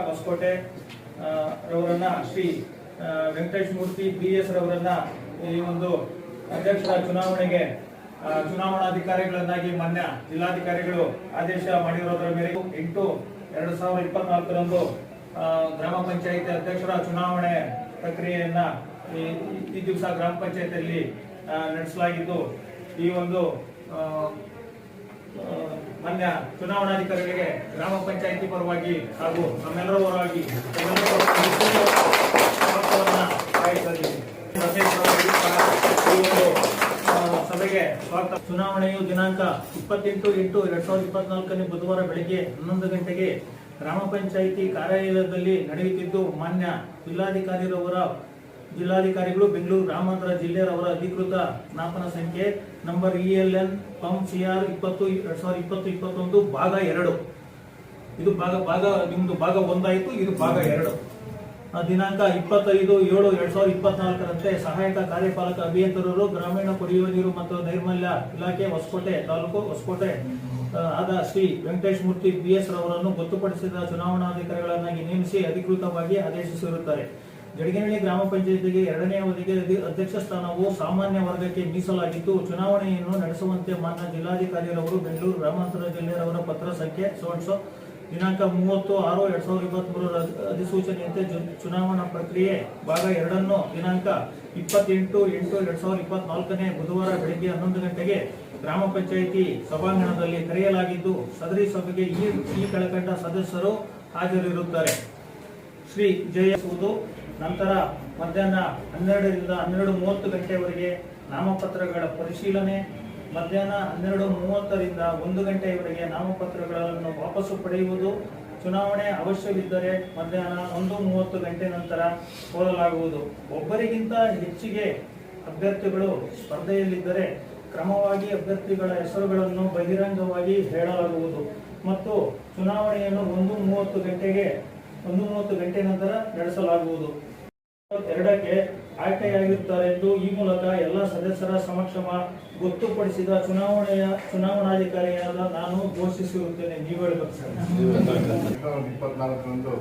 ಹೊಸಕೋಟೆ ರವರನ್ನ ಶ್ರೀ ವೆಂಕಟೇಶ್ ಮೂರ್ತಿ BS ರವರನ್ನ ಈ ಒಂದು ಅಧ್ಯಕ್ಷರ ಚುನಾವಣೆಗೆ ಚುನಾವಣಾಧಿಕಾರಿಗಳನ್ನಾಗಿ ಮಾನ್ಯ ಜಿಲ್ಲಾಧಿಕಾರಿಗಳು ಆದೇಶ ಮಾಡಿರೋದರ ಮೇರೆಗೆ 8/2024 ಗ್ರಾಮ ಪಂಚಾಯಿತಿ ಅಧ್ಯಕ್ಷರ ಚುನಾವಣೆ ಪ್ರಕ್ರಿಯೆಯನ್ನ ಈ ದಿವಸ ಗ್ರಾಮ ಪಂಚಾಯಿತಿಯಲ್ಲಿ ನಡೆಸಲಾಗಿದ್ದು, ಈ ಒಂದು ಮಾನ್ಯ ಚುನಾವಣಾಧಿಕಾರಿಗಳಿಗೆ ಗ್ರಾಮ ಪಂಚಾಯಿತಿ ಪರವಾಗಿ ಹಾಗೂ ನಮ್ಮೆಲ್ಲರ ಪರವಾಗಿ ಸಭೆಗೆ ಸ್ವಾಗತ. ಚುನಾವಣೆಯು ದಿನಾಂಕ 28/8/2024 ಬುಧವಾರ ಬೆಳಗ್ಗೆ 11 ಗಂಟೆಗೆ ಗ್ರಾಮ ಪಂಚಾಯಿತಿ ಕಾರ್ಯಾಲಯದಲ್ಲಿ ನಡೆಯುತ್ತಿದ್ದು, ಮಾನ್ಯ ಜಿಲ್ಲಾಧಿಕಾರಿಗಳು ಬೆಂಗಳೂರು ಗ್ರಾಮಾಂತರ ಜಿಲ್ಲೆಯವರ ಅಧಿಕೃತ ಜ್ಞಾಪನ ಸಂಖ್ಯೆ ನಂಬರ್ ELN CR 20/2021 ಭಾಗ 2. ಇದು ನಿಮ್ದು ಭಾಗ 1 ಆಯಿತು. ಇದು ಭಾಗ 2. ದಿನಾಂಕ 25/7/2024 ಸಹಾಯಕ ಕಾರ್ಯಪಾಲಕ ಅಭಿಯಂತರರು, ಗ್ರಾಮೀಣ ಕುಡಿಯುವ ನೀರು ಮತ್ತು ನೈರ್ಮಲ್ಯ ಇಲಾಖೆ, ಹೊಸಕೋಟೆ ತಾಲೂಕು, ಹೊಸಕೋಟೆ ಆದ ಶ್ರೀ ವೆಂಕಟೇಶ್ ಮೂರ್ತಿ BS ರವರನ್ನು ಗೊತ್ತುಪಡಿಸಿದ ಚುನಾವಣಾಧಿಕಾರಿಗಳನ್ನಾಗಿ ನೇಮಿಸಿ ಅಧಿಕೃತವಾಗಿ ಆದೇಶಿಸಿರುತ್ತಾರೆ. ಜಡಗೇನಹಳ್ಳಿ ಗ್ರಾಮ ಪಂಚಾಯಿತಿಗೆ 2ನೇ ಅವಧಿಗೆ ಅಧ್ಯಕ್ಷ ಸ್ಥಾನವು ಸಾಮಾನ್ಯ ವರ್ಗಕ್ಕೆ ಮೀಸಲಾಗಿದ್ದು, ಚುನಾವಣೆಯನ್ನು ನಡೆಸುವಂತೆ ಮಾನ್ಯ ಜಿಲ್ಲಾಧಿಕಾರಿಯವರು ಬೆಂಗಳೂರು ಗ್ರಾಮಾಂತರ ಜಿಲ್ಲೆಯವರ ಪತ್ರ ಸಂಖ್ಯೆ ದಿನಾಂಕ 30/6/2023 ಅಧಿಸೂಚನೆಯಂತೆ ಚುನಾವಣಾ ಪ್ರಕ್ರಿಯೆ ಭಾಗ 2 ದಿನಾಂಕ 28/8/2024 ಬುಧವಾರ ಬೆಳಗ್ಗೆ 11 ಗಂಟೆಗೆ ಗ್ರಾಮ ಪಂಚಾಯಿತಿ ಸಭಾಂಗಣದಲ್ಲಿ ಕರೆಯಲಾಗಿದ್ದು, ಸದರಿ ಸಭೆಗೆ ಈ ಕೆಳಕಂಡ ಸದಸ್ಯರು ಹಾಜರಿರುತ್ತಾರೆ. ಶ್ರೀ ಜಯಿಸುವುದು. ನಂತರ ಮಧ್ಯಾಹ್ನ 12ರಿಂದ 12:30 ಗಂಟೆಯವರೆಗೆ ನಾಮಪತ್ರಗಳ ಪರಿಶೀಲನೆ. ಮಧ್ಯಾಹ್ನ 12:30ರಿಂದ 1 ಗಂಟೆಯವರೆಗೆ ನಾಮಪತ್ರಗಳನ್ನು ವಾಪಸ್ಸು ಪಡೆಯುವುದು. ಚುನಾವಣೆ ಅವಶ್ಯವಿದ್ದರೆ ಮಧ್ಯಾಹ್ನ 1:30 ಗಂಟೆ ನಂತರ ಕೋರಲಾಗುವುದು. ಒಬ್ಬರಿಗಿಂತ ಹೆಚ್ಚಿಗೆ ಅಭ್ಯರ್ಥಿಗಳು ಸ್ಪರ್ಧೆಯಲ್ಲಿದ್ದರೆ ಕ್ರಮವಾಗಿ ಅಭ್ಯರ್ಥಿಗಳ ಹೆಸರುಗಳನ್ನು ಬಹಿರಂಗವಾಗಿ ಹೇಳಲಾಗುವುದು ಮತ್ತು ಚುನಾವಣೆಯನ್ನು 1:30 ಗಂಟೆ ನಂತರ ನಡೆಸಲಾಗುವುದು. 2ಕ್ಕೆ ಆಯ್ಕೆಯಾಗಿರುತ್ತಾರೆಂದು ಈ ಮೂಲಕ ಎಲ್ಲ ಸದಸ್ಯರ ಸಮಕ್ಷ ಗೊತ್ತುಪಡಿಸಿದ ಚುನಾವಣಾಧಿಕಾರಿಯಾದ ನಾನು ಘೋಷಿಸಿರುತ್ತೇನೆ. ನೀವು ಹೇಳಬೇಕು ಸರ್. 2024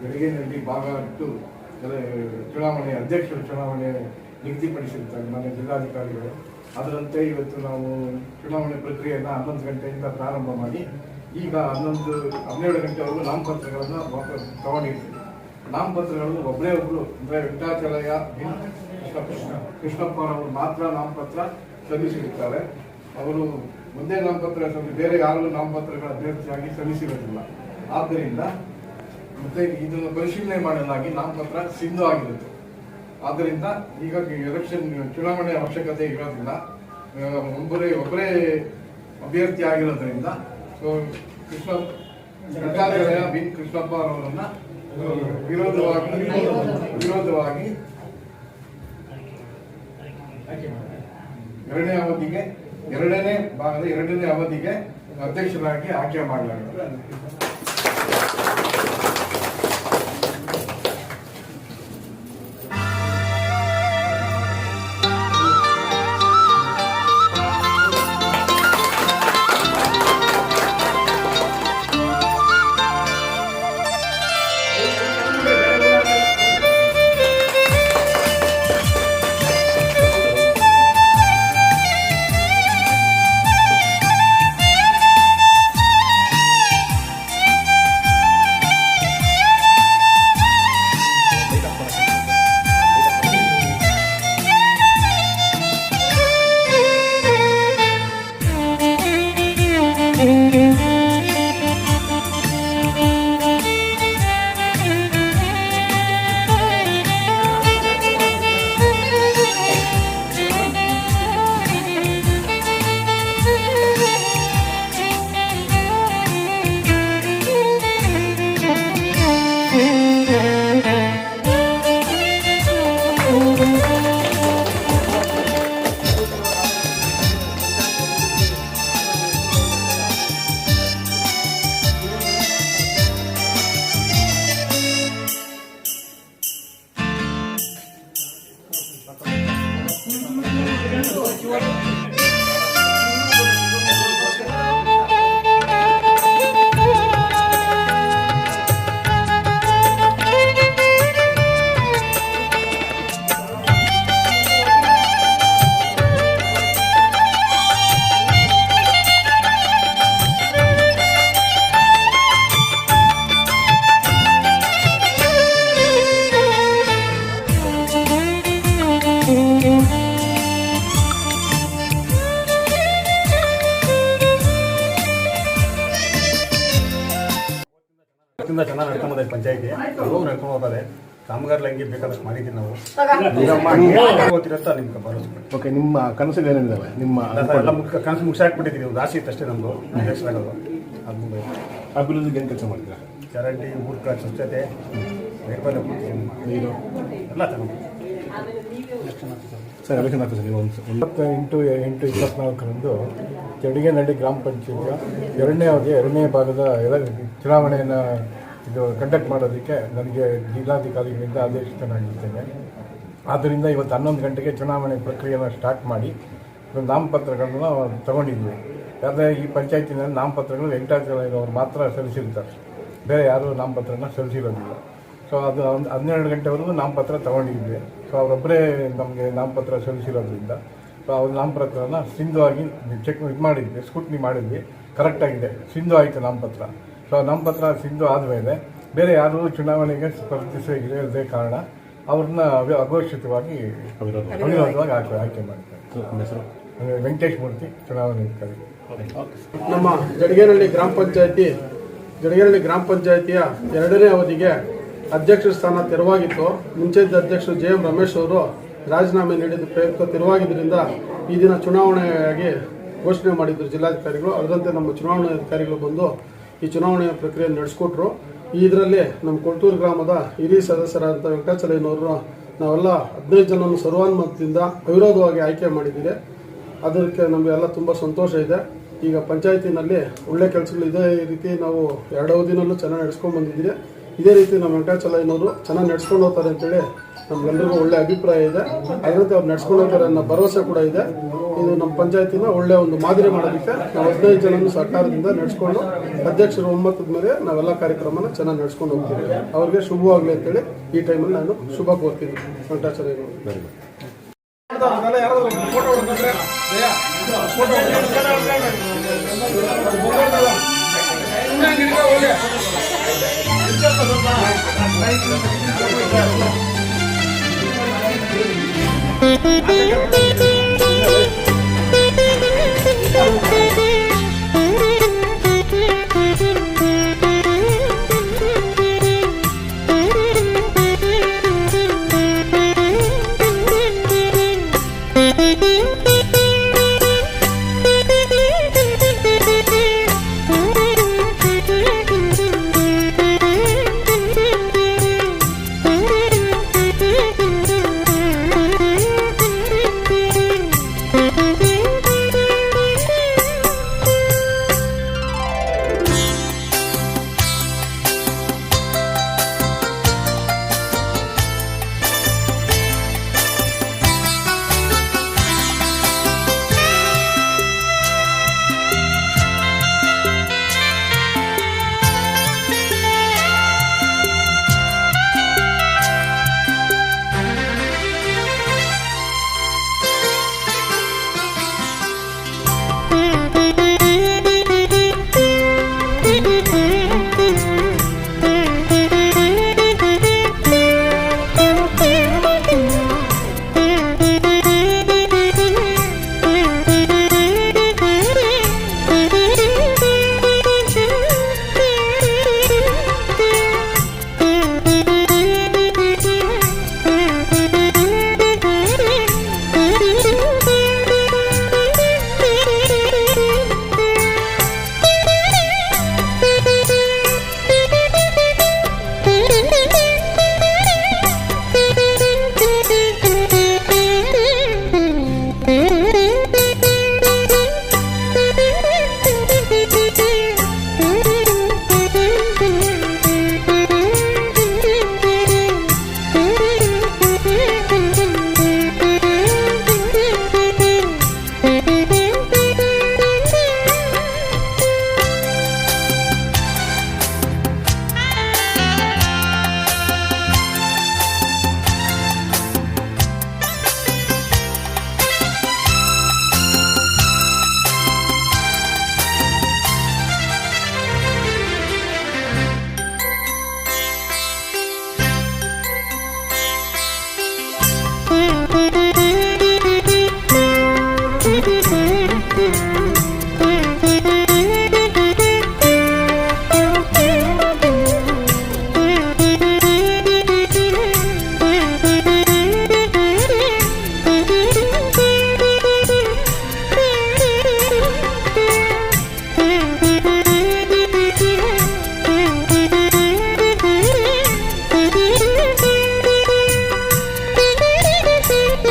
ಜಡಗೇನಹಳ್ಳಿ ಭಾಗ 2 ಚುನಾವಣೆ ಅಧ್ಯಕ್ಷರ ಚುನಾವಣೆ ನಿಗದಿಪಡಿಸಿರುತ್ತಾರೆ ಮಾನ್ಯ ಜಿಲ್ಲಾಧಿಕಾರಿಗಳು. ಅದರಂತೆ ಇವತ್ತು ನಾವು ಚುನಾವಣೆ ಪ್ರಕ್ರಿಯೆಯನ್ನು 11 ಗಂಟೆಯಿಂದ ಪ್ರಾರಂಭ ಮಾಡಿ ಈಗ 12 ಗಂಟೆವರೆಗೂ ನಾಮಪತ್ರಗಳನ್ನು ತಗೊಂಡಿರ್ತೀವಿ. ನಾಮಪತ್ರಗಳನ್ನು ಒಬ್ಬರು ಅಂದರೆ ವೆಂಕಟಾಚಲಯ ಕೃಷ್ಣಪ್ಪ ಅವರು ಮಾತ್ರ ನಾಮಪತ್ರ ಸಲ್ಲಿಸಿರುತ್ತಾರೆ. ಅವರು ಒಂದೇ ನಾಮಪತ್ರ ಬೇರೆ ಯಾರು ನಾಮಪತ್ರಗಳ ಅಭ್ಯರ್ಥಿಯಾಗಿ ಸಲ್ಲಿಸಿರೋದಿಲ್ಲ. ಆದ್ದರಿಂದ ಮತ್ತೆ ಇದನ್ನು ಪರಿಶೀಲನೆ ಮಾಡಲಾಗಿ ನಾಮಪತ್ರ ಸಿಂಧು ಆಗಿರುತ್ತೆ. ಆದ್ದರಿಂದ ಈಗ ಎಲೆಕ್ಷನ್ ಚುನಾವಣೆ ಅವಶ್ಯಕತೆ ಇರೋದಿಲ್ಲ. ಒಬ್ಬರೇ ಅಭ್ಯರ್ಥಿ ಆಗಿರೋದ್ರಿಂದ ವೆಂಕಟಾಚಲಯ ಕೃಷ್ಣಪ್ಪ ಅವರನ್ನ ವಿರೋಧವಾಗಿ ಎರಡನೇ ಭಾಗದ 2ನೇ ಅವಧಿಗೆ ಅಧ್ಯಕ್ಷರಾಗಿ ಆಯ್ಕೆ ಮಾಡಲಾಗಿದೆ. ಪಂಚಾಯತಿ ಅವರು ನಡ್ಕೊಂಡು ಹೋಗ್ತಾರೆ. ಕಾಮಗಾರಿ ಹಂಗೆ ಬೇಕಾದಷ್ಟು ಮಾಡಿದ್ದೀವಿ ನಾವು. ಹೋಗ್ತಿರತ್ತ ನಿಮ್ಗೆ ಭರವಸೆ. ಓಕೆ, ನಿಮ್ಮ ಕನಸುಗಳು ಏನೇನಿದ್ದಾವೆ? ನಿಮ್ಮ ಎಲ್ಲ ಕನಸು ಮುಗಿಸಾಕ್ಬಿಟ್ಟಿದ್ದೀವಿ. ಒಂದು ಆಸೆ ಇತ್ತು ಅಷ್ಟೇ ನಮ್ಮದು ಅಧ್ಯಕ್ಷರಾಗೋದು. ಅದು ಮುಂದೆ ಅಭಿವೃದ್ಧಿಗೆ ಏನು ಕೆಲಸ ಮಾಡಿದ್ದೀರಾ? ಚರಂಡಿ, ಊಟ, ಸ್ವಚ್ಛತೆ, ನೈರ್ಮಲ್ಯ, ನೀರು ಎಲ್ಲ ತಗೊಂಡು ಸರ್ ಎಲೆಕ್ಷನ್ ಆಗ್ತದೆ. ನೀವು 28/8/24ರಂದು ಚಡಿಗೇನಹಳ್ಳಿ ಗ್ರಾಮ ಪಂಚಾಯತಿಯ ಎರಡನೇ ಅವಧಿಯ ಎರಡನೇ ಭಾಗದ ಚುನಾವಣೆಯನ್ನು ಕಂಡಕ್ಟ್ ಮಾಡೋದಕ್ಕೆ ನನಗೆ ಜಿಲ್ಲಾಧಿಕಾರಿಗಳಿಂದ ಆದೇಶಿತನಾಗಿದ್ದೇನೆ. ಆದ್ದರಿಂದ ಇವತ್ತು 11 ಗಂಟೆಗೆ ಚುನಾವಣೆ ಪ್ರಕ್ರಿಯೆಯನ್ನು ಸ್ಟಾರ್ಟ್ ಮಾಡಿ ನಾಮಪತ್ರಗಳನ್ನು ತಗೊಂಡಿದ್ವಿ. ಯಾಕಂದರೆ ಈ ಪಂಚಾಯತಿನಲ್ಲಿ ನಾಮಪತ್ರಗಳು ವೆಂಕಟಾಚಲಯ್ಯನವರು ಮಾತ್ರ ಸಲ್ಲಿಸಿರ್ತಾರೆ, ಬೇರೆ ಯಾರೂ ನಾಮಪತ್ರನ ಸಲ್ಲಿಸಿರೋದಿಲ್ಲ. ಸೊ ಅದು 12 ಗಂಟೆವರೆಗೂ ನಾಮಪತ್ರ ತಗೊಂಡಿದ್ವಿ. ಸೊ ಅವರೊಬ್ಬರೇ ನಮಗೆ ನಾಮಪತ್ರ ಸಲ್ಲಿಸಿರೋದ್ರಿಂದ ಸೊ ಅವ್ರ ನಾಮಪತ್ರನ ಸಿಂಧುವಾಗಿ ಮಾಡಿದ್ವಿ, ಸ್ಕೂಟ್ನಿ ಮಾಡಿದ್ವಿ. ಕರೆಕ್ಟಾಗಿದೆ, ಸಿಂಧು ಆಯಿತು ನಾಮಪತ್ರ. ಸೊ ನಾಮಪತ್ರ ಸಿಂಧು ಆದಮೇಲೆ ಬೇರೆ ಯಾರೂ ಚುನಾವಣೆಗೆ ಸ್ಪರ್ಧಿಸದೇ ಕಾರಣ ಅವ್ರನ್ನ ಅಘೋಷಿತವಾಗಿ ಅವಿರೋಧವಾಗಿ ಆಯ್ಕೆ ಮಾಡಿದ್ದಾರೆ. ಹೆಸರು ವೆಂಕಟೇಶ್ ಮೂರ್ತಿ, ಚುನಾವಣಾಧಿಕಾರಿ. ನಮ್ಮ ಜಡಗೇನಹಳ್ಳಿ ಗ್ರಾಮ ಪಂಚಾಯತಿಯ ಎರಡನೇ ಅವಧಿಗೆ ಅಧ್ಯಕ್ಷ ಸ್ಥಾನ ತೆರವಾಗಿತ್ತು. ಮುಂಚೆದ ಅಧ್ಯಕ್ಷರು JM ರಮೇಶ್ ಅವರು ರಾಜೀನಾಮೆ ನೀಡಿದ ಪ್ರಯುಕ್ತ ತೆರವಾಗಿದ್ದರಿಂದ ಈ ದಿನ ಚುನಾವಣೆಯಾಗಿ ಘೋಷಣೆ ಮಾಡಿದ್ರು ಜಿಲ್ಲಾಧಿಕಾರಿಗಳು. ಅದರಂತೆ ನಮ್ಮ ಚುನಾವಣಾಧಿಕಾರಿಗಳು ಬಂದು ಈ ಚುನಾವಣೆಯ ಪ್ರಕ್ರಿಯೆ ನಡೆಸ್ಕೊಟ್ರು. ಇದರಲ್ಲಿ ನಮ್ಮ ಕೊಳ್ತೂರು ಗ್ರಾಮದ ಹಿರಿಯ ಸದಸ್ಯರಾದಂಥ ವೆಂಕಟಾಚಲಯ್ಯನವರು ನಾವೆಲ್ಲ 15 ಜನರನ್ನು ಸರ್ವಾನುಮತದಿಂದ ಅವಿರೋಧವಾಗಿ ಆಯ್ಕೆ ಮಾಡಿದ್ದೀರಿ. ಅದಕ್ಕೆ ನಮಗೆಲ್ಲ ತುಂಬ ಸಂತೋಷ ಇದೆ. ಈಗ ಪಂಚಾಯತಿನಲ್ಲಿ ಒಳ್ಳೆ ಕೆಲಸಗಳು ಇದೇ ರೀತಿ ನಾವು 2 ಅವಧಿನಲ್ಲೂ ಚೆನ್ನಾಗಿ ನಡೆಸ್ಕೊಂಡು ಬಂದಿದ್ದೀರಿ. ಇದೇ ರೀತಿ ನಮ್ಮ ವೆಂಕಟಾಚಲಯ್ಯನವರು ಚೆನ್ನಾಗಿ ನಡ್ಸ್ಕೊಂಡು ಹೋಗ್ತಾರೆ ಅಂತೇಳಿ ನಮ್ಗೆಲ್ಲರಿಗೂ ಒಳ್ಳೆ ಅಭಿಪ್ರಾಯ ಇದೆ. ಅದರಂತೆ ಅವ್ರು ನಡ್ಸ್ಕೊಂಡು ಹೋಗ್ತಾರೆ ಅನ್ನೋ ಭರವಸೆ ಕೂಡ ಇದೆ. ಇದು ನಮ್ಮ ಪಂಚಾಯತಿನ ಒಳ್ಳೆ ಒಂದು ಮಾದರಿ ಮಾಡೋದಕ್ಕೆ ನಾವು 15 ಜನನು ಸರ್ಕಾರದಿಂದ ನಡೆಸ್ಕೊಂಡು ಅಧ್ಯಕ್ಷರ ಒಮ್ಮತದ ಮೇಲೆ ನಾವೆಲ್ಲ ಕಾರ್ಯಕ್ರಮನ ಚೆನ್ನಾಗಿ ನಡ್ಸ್ಕೊಂಡು ಹೋಗ್ತೀವಿ. ಅವ್ರಿಗೆ ಶುಭವಾಗಲಿ ಅಂತೇಳಿ ಈ ಟೈಮಲ್ಲಿ ನಾನು ಶುಭ ಕೋರ್ತೀನಿ ವೆಂಕಟಾಚಲಯ್ಯನವರು. Very good. Thank you.